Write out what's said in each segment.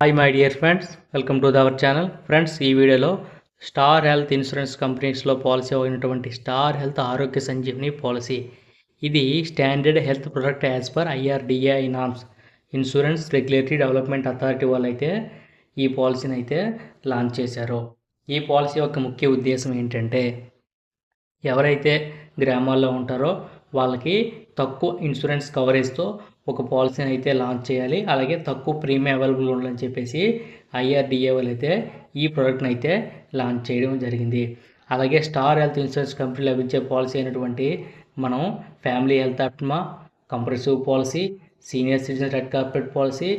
Hi my dear friends, welcome to our channel. Friends, ఈ వీడియోలో star health insurance కంపెనీస్లో policy అయినటువంటి star health ఆరోగ్య సంజీవని పాలసీ. ఇది standard health product as per IRDAI norms insurance regulatory development authority వాళ్ళు అయితే ఈ పాలసీని అయితే లాంచ్ చేశారు. ఈ పాలసీ యొక్క ముఖ్య ఉద్దేశం ఏంటంటే, ఎవరైతే గ్రామాల్లో ఉంటారో వాళ్ళకి తక్కువ ఇన్సూరెన్స్ కవరేజ్తో ఒక పాలసీని అయితే లాంచ్ చేయాలి, అలాగే తక్కువ ప్రీమియం అవైలబుల్ ఉండాలని చెప్పేసి ఐఆర్డిఏ వాళ్ళు అయితే ఈ ప్రోడక్ట్ని అయితే లాంచ్ చేయడం జరిగింది. అలాగే స్టార్ హెల్త్ ఇన్సూరెన్స్ కంపెనీ లభించే పాలసీ అయినటువంటి మనం family health optima, compressive policy, senior citizen red carpet policy,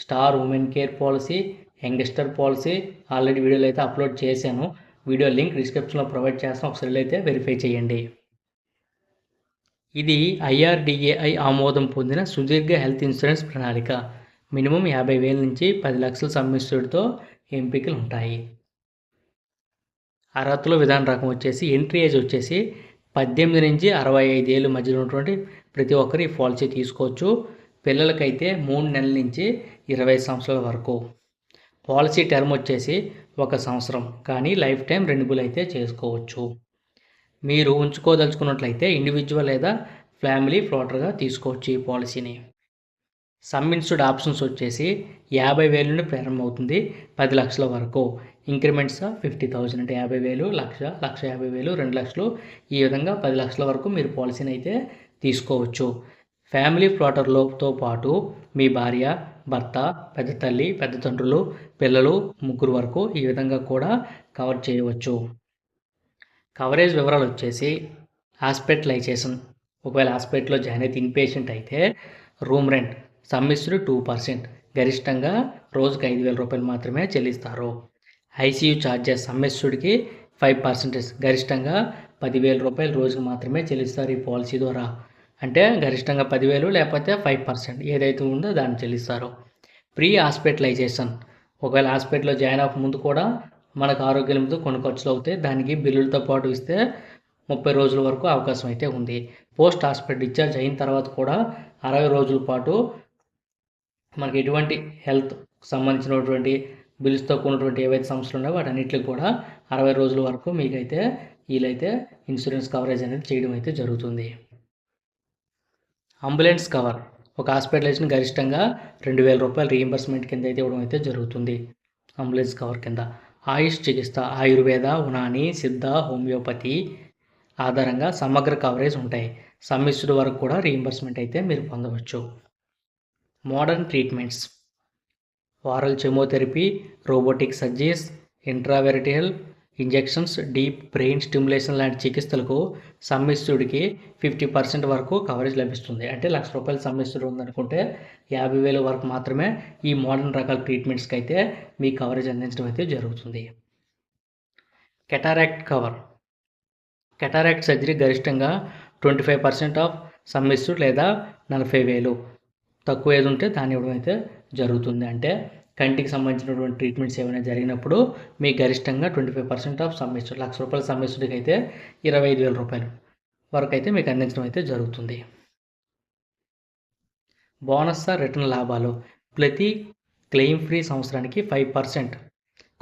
star women care policy, youngster policy already వీడియోలు అయితే అప్లోడ్ చేశాను. వీడియో లింక్ డిస్క్రిప్షన్లో ప్రొవైడ్ చేస్తాను, ఒకసారి అయితే వెరిఫై చేయండి. ఇది ఐఆర్డిఏఐ ఆమోదం పొందిన సుదీర్ఘ హెల్త్ ఇన్సూరెన్స్ ప్రణాళిక. మినిమం 50,000 నుంచి 10 లక్షల సమ్మిస్టుడితో ఎంపికలు ఉంటాయి. అర్హతలు విధాన రకం వచ్చేసి ఎంట్రీ ఏజ్ వచ్చేసి 18 నుంచి 65 ఏళ్ళ మధ్యలో ఉన్నటువంటి ప్రతి ఒక్కరు ఈ పాలసీ తీసుకోవచ్చు. పిల్లలకైతే 3 నెలల నుంచి 20 సంవత్సరాల వరకు. పాలసీ టర్మ్ వచ్చేసి 1 సంవత్సరం, కానీ లైఫ్ టైం రెన్యుబుల్ అయితే చేసుకోవచ్చు. మీరు ఉంచుకోదలుచుకున్నట్లయితే ఇండివిజువల్ లేదా ఫ్యామిలీ ఫ్లోటర్గా తీసుకోవచ్చు ఈ పాలసీని. సమ్ ఇన్సూర్డ్ ఆప్షన్స్ వచ్చేసి 50,000 నుండి ప్రారంభమవుతుంది 10 లక్షల వరకు. ఇంక్రిమెంట్స్ 50,000 అంటే 50,000, 1,00,000, 1,50,000, 2 లక్షలు, ఈ విధంగా 10 లక్షల వరకు మీరు పాలసీని అయితే తీసుకోవచ్చు. ఫ్యామిలీ ఫ్లోటర్లతో పాటు మీ భార్య, భర్త, పెద్ద తల్లి, పెద్ద తండ్రులు, పిల్లలు, ముగ్గురు వరకు ఈ విధంగా కూడా కవర్ చేయవచ్చు. కవరేజ్ వివరాలు వచ్చేసి హాస్పిటలైజేషన్, ఒకవేళ హాస్పిటల్లో జాయిన్ అయితే ఇన్పేషెంట్ అయితే రూమ్ రెంట్ సమ్మిస్డ్ 2%, గరిష్టంగా రోజుకి 5,000 రూపాయలు మాత్రమే చెల్లిస్తారు. ఐసీయూ ఛార్జెస్ సమ్మిస్డ్కి 5%, గరిష్టంగా 10,000 రూపాయలు రోజుకి మాత్రమే చెల్లిస్తారు ఈ పాలసీ ద్వారా. అంటే గరిష్టంగా 10,000 లేకపోతే 5% ఏదైతే ఉందో దాన్ని చెల్లిస్తారు. ప్రీ హాస్పిటలైజేషన్, ఒకవేళ హాస్పిటల్లో జాయిన్ అవ్వక ముందు కూడా మనకు ఆరోగ్యంతో కొన్ని ఖర్చులు అవుతాయి, దానికి బిల్లులతో పాటు ఇస్తే 30 రోజుల వరకు అవకాశం అయితే ఉంది. పోస్ట్ హాస్పిటల్ డిశ్చార్జ్ అయిన తర్వాత కూడా 60 రోజుల పాటు మనకి ఎటువంటి హెల్త్ సంబంధించినటువంటి బిల్స్తో కూడినటువంటి ఏవైతే సమస్యలు ఉన్నాయో వాటన్నిటికి కూడా 60 రోజుల వరకు మీకైతే వీళ్ళైతే ఇన్సూరెన్స్ కవరేజ్ అనేది చేయడం అయితే జరుగుతుంది. అంబులెన్స్ కవర్, ఒక హాస్పిటలైజేషన్ గరిష్టంగా 2,000 రూపాయలు రీయింబర్స్మెంట్ కింద అయితే ఇవ్వడం అయితే జరుగుతుంది అంబులెన్స్ కవర్ కింద. ఆయుష్ చికిత్స, ఆయుర్వేద, ఉనాని, సిద్ధ, హోమియోపతి ఆధారంగా సమగ్ర కవరేజ్ ఉంటాయి. సమ్మిస్డ్ వరకు కూడా రీయింబర్స్మెంట్ అయితే మీరు పొందవచ్చు. Modern treatments, oral chemotherapy, robotic surgeries, intravitreal injections, deep brain stimulation లాంటి చికిత్సలకు సమ్మిస్డ్కి 50% వరకు కవరేజ్ లభిస్తుంది. అంటే 1,00,000 రూపాయలు సమ్మిస్డ్ ఉందనుకుంటే 50,000 వరకు మాత్రమే ఈ మోడర్న్ రకాల ట్రీట్మెంట్స్కి అయితే మీ కవరేజ్ అందించడం అయితే జరుగుతుంది. కెటారాక్ట్ కవర్, కెటారాక్ట్ సర్జరీ గరిష్టంగా 25% ఆఫ్ సమ్మిస్డ్ లేదా 40,000, తక్కువ ఏది ఉంటే దాన్ని ఇవ్వడం అయితే జరుగుతుంది. అంటే కంటికి సంబంధించినటువంటి ట్రీట్మెంట్స్ ఏమైనా జరిగినప్పుడు మీ గరిష్టంగా 25% ఆఫ్ సమ్మిస్డ్, 1,00,000 రూపాయల సమ్మిస్డ్కి అయితే 25,000 రూపాయలు వరకు అయితే మీకు అందించడం అయితే జరుగుతుంది. బోనస్ రిటర్న్ లాభాలు, ప్రతి క్లెయిమ్ ఫ్రీ సంవత్సరానికి 5%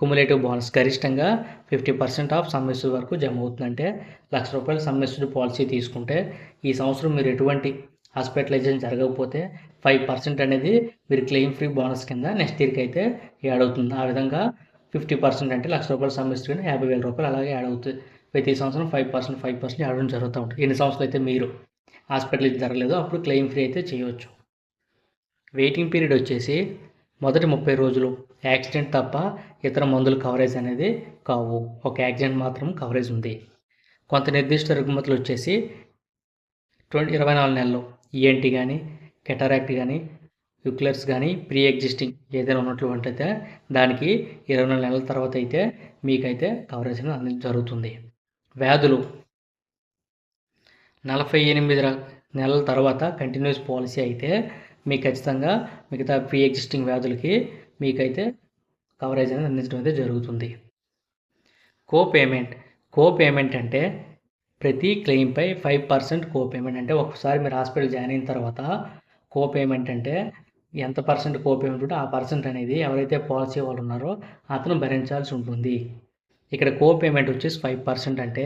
కుములేటివ్ బోనస్, గరిష్టంగా 50% ఆఫ్ సమ్మిస్డ్ వరకు జమ అవుతుందంటే 1,00,000 రూపాయల సమ్మిస్డ్ పాలసీ తీసుకుంటే ఈ సంవత్సరం మీరు ఎటువంటి హాస్పిటలైజేషన్ జరగకపోతే 5% అనేది మీరు క్లెయిమ్ ఫ్రీ బోనస్ కింద నెక్స్ట్ ఇయర్కి అయితే యాడ్ అవుతుంది. ఆ విధంగా 50% అంటే 1,00,000 రూపాయలు సమ్మిస్డ్ కానీ 50,000 రూపాయలు అలాగే యాడ్ అవుతుంది. ప్రతి సంవత్సరం 5% యాడ్ అవడం జరుగుతూ ఉంటుంది. ఎన్ని సంవత్సరాలు అయితే మీరు హాస్పిటల్ జరగలేదో అప్పుడు క్లెయిమ్ ఫ్రీ అయితే చేయవచ్చు. వెయిటింగ్ పీరియడ్ వచ్చేసి మొదటి 30 రోజులు యాక్సిడెంట్ తప్ప ఇతర మందుల కవరేజ్ అనేది కావు. ఒక యాక్సిడెంట్ మాత్రం కవరేజ్ ఉంది. కొంత నిర్దిష్ట రుగ్మతలు వచ్చేసి 24 నెలలు ఈఎన్టీ కానీ, కెటారాక్ట్ కానీ, యూక్లర్స్ కానీ ప్రీ ఎగ్జిస్టింగ్ ఏదైనా ఉన్నట్లయితే దానికి 24 నెలల తర్వాత అయితే మీకైతే కవరేజ్ అనేది అందించడం జరుగుతుంది. వ్యాధులు 48 నెలల తర్వాత కంటిన్యూస్ పాలసీ అయితే మీకు ఖచ్చితంగా మిగతా ప్రీ ఎగ్జిస్టింగ్ వ్యాధులకి మీకైతే కవరేజ్ అనేది అందించడం అయితే జరుగుతుంది. కోపేమెంట్ అంటే ప్రతి క్లెయిమ్పై 5% కోపేమెంట్. అంటే ఒకసారి మీరు హాస్పిటల్ జాయిన్ అయిన తర్వాత కోపేమెంట్ అంటే ఎంత పర్సెంట్ కోపేమెంట్ ఉంటే ఆ పర్సెంట్ అనేది ఎవరైతే పాలసీ వాళ్ళు ఉన్నారో అతను భరించాల్సి ఉంటుంది. ఇక్కడ కోపేమెంట్ వచ్చేసి 5% అంటే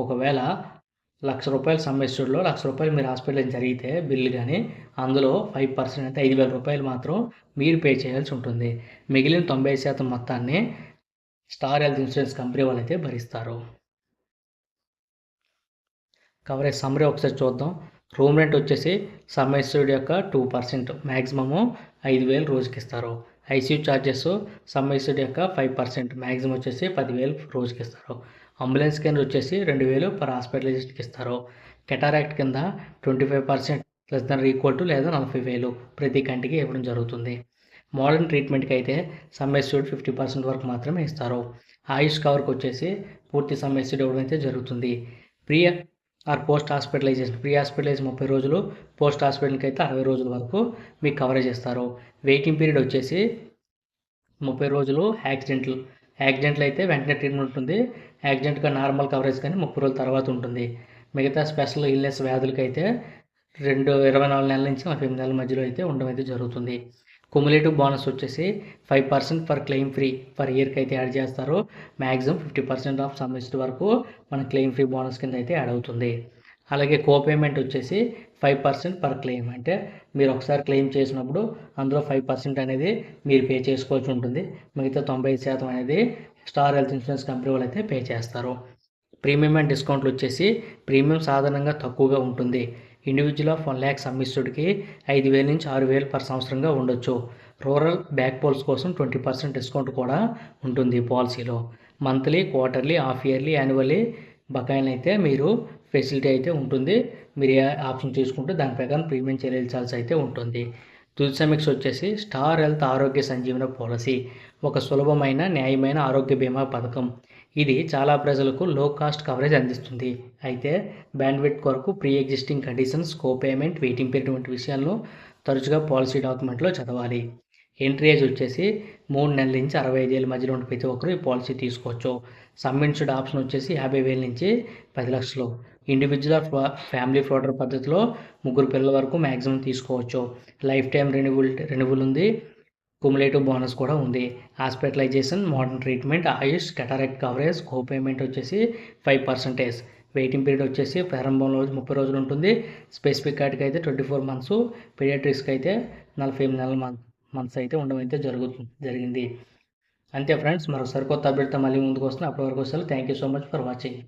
ఒకవేళ ₹1,00,000 సమ్ ఎష్యూర్డ్‌లో ₹1,00,000 మీరు హాస్పిటల్‌కి జరిగితే బిల్లు గాని, అందులో 5% అంటే ₹5,000 మాత్రం మీరు పే చేయాల్సి ఉంటుంది. మిగిలిన 90% మొత్తాన్ని స్టార్ హెల్త్ ఇన్సూరెన్స్ కంపెనీ వాళ్ళైతే భరిస్తారు. కవరేజ్ సమ్మరీ ఒకసారి చూద్దాం. రూమ్ రెంట్ వచ్చేసి సమ్ ఎష్యూర్డ్ యొక్క 2% మ్యాక్సిమము 5,000 రోజుకి ఇస్తారు. ఐసీయూ ఛార్జెస్ సమ్ ఎష్యూర్డ్ యొక్క 5% మ్యాక్సిమం వచ్చేసి 10,000 రోజుకి ఇస్తారు. అంబులెన్స్ కింద వచ్చేసి 2,000 పర్ హాస్పిటలైజేషన్కి ఇస్తారు. కెటారాక్ట్ కింద 25% లెస్ దాన్ ఈక్వల్ టు లేదా 40,000 ప్రతి కంటికి ఇవ్వడం జరుగుతుంది. మోడర్న్ ట్రీట్మెంట్కి అయితే సమ్ ఎష్యూర్డ్ 50% వరకు మాత్రమే ఇస్తారు. ఆయుష్ కవర్కి వచ్చేసి పూర్తి సమ్ ఎష్యూర్డ్ ఇవ్వడం అయితే జరుగుతుంది. Pre or post hospitalisation pre hospitalisation 30 రోజులు, పోస్ట్ హాస్పిటల్కి అయితే 60 రోజుల వరకు మీకు కవరేజ్ ఇస్తారు. వెయిటింగ్ పీరియడ్ వచ్చేసి 30 రోజులు. యాక్సిడెంట్లు అయితే వెంటనే ట్రీట్మెంట్ ఉంటుంది. యాక్సిడెంట్గా నార్మల్ కవరేజ్ కానీ 30 రోజుల తర్వాత ఉంటుంది. మిగతా స్పెషల్ ఇల్నెస్ వ్యాధులకైతే 24 నెలల నుంచి 48 నెలల మధ్యలో అయితే ఉండడం అయితే జరుగుతుంది. కుములేటివ్ బోనస్ వచ్చేసి 5% ఫర్ క్లెయిమ్ ఫ్రీ ఫర్ ఇయర్కి అయితే యాడ్ చేస్తారు. మ్యాక్సిమం 50% ఆఫ్ సమ్ ఎష్యూర్డ్ వరకు మన క్లెయిమ్ ఫ్రీ బోనస్ కింద అయితే యాడ్ అవుతుంది. అలాగే కోపేమెంట్ వచ్చేసి 5% పర్ క్లెయిమ్ అంటే మీరు ఒకసారి క్లెయిమ్ చేసినప్పుడు అందులో 5% అనేది మీరు పే చేసుకోవాల్సి ఉంటుంది. మిగతా 90% అనేది స్టార్ హెల్త్ ఇన్సూరెన్స్ కంపెనీ వాళ్ళు అయితే పే చేస్తారు. ప్రీమియం అండ్ డిస్కౌంట్లు వచ్చేసి ప్రీమియం సాధారణంగా తక్కువగా ఉంటుంది. ఇండివిజువల్ ఆఫ్ 1,00,000 సమ్ ఎష్యూర్డ్‌కి 5,000 నుంచి 6,000 పర్ సంవత్సరంగా ఉండొచ్చు. రూరల్ బ్యాక్ పోల్స్ కోసం 20% డిస్కౌంట్ కూడా ఉంటుంది పాలసీలో. Monthly, quarterly, half yearly, annually బకాయిలనైతే మీరు ఫెసిలిటీ అయితే ఉంటుంది. మీరు ఏ ఆప్షన్ తీసుకుంటే దాని ప్రకారం ప్రీమియం చెల్లించాల్సి అయితే ఉంటుంది. తుది సమీక్ష వచ్చేసి స్టార్ హెల్త్ ఆరోగ్య సంజీవన పాలసీ ఒక సులభమైన, న్యాయమైన ఆరోగ్య బీమా పథకం. ఇది చాలా ప్రజలకు లో కాస్ట్ కవరేజ్ అందిస్తుంది. అయితే బ్యాండ్విడ్త్ కొరకు pre existing conditions, co-payment, waiting period వంటి విషయాలను తరచుగా పాలసీ డాక్యుమెంట్లో చదవాలి. ఎంట్రీ ఏజ్ వచ్చేసి 3 నెలల నుంచి 65 ఏళ్ళ మధ్యలో ఉన్న ప్రతి ఒక్కరు ఈ పాలసీ తీసుకోవచ్చు. సమ్ ఇన్సూర్డ్ ఆప్షన్ వచ్చేసి 50,000 నుంచి 10 లక్షలు. ఇండివిజువల్ ఫ్యామిలీ ఫ్లోటర్ పద్ధతిలో 3 పిల్లల వరకు మ్యాక్సిమం తీసుకోవచ్చు. లైఫ్ టైం రెన్యువల్ ఉంది. కుములేటివ్ బోనస్ కూడా ఉంది. హాస్పిటలైజేషన్, మోడర్న్ ట్రీట్మెంట్, ఆయుష్, కెటారాక్ట్ కవరేజ్, కోపేమెంట్ వచ్చేసి 5%. వెయిటింగ్ పీరియడ్ వచ్చేసి ప్రారంభంలో 30 రోజులు ఉంటుంది. స్పెసిఫిక్ కార్డ్కి అయితే 24 మంత్స్, పీడియాట్రిక్స్కి అయితే 48 నెలల మంత్స్ అయితే ఉండడం అయితే జరిగింది. అంతే ఫ్రెండ్స్, మరో సరికొత్త అప్డేట్తో మళ్ళీ ముందుకు వస్తున్నాను. అప్పటి వరకు thank you so much for watching.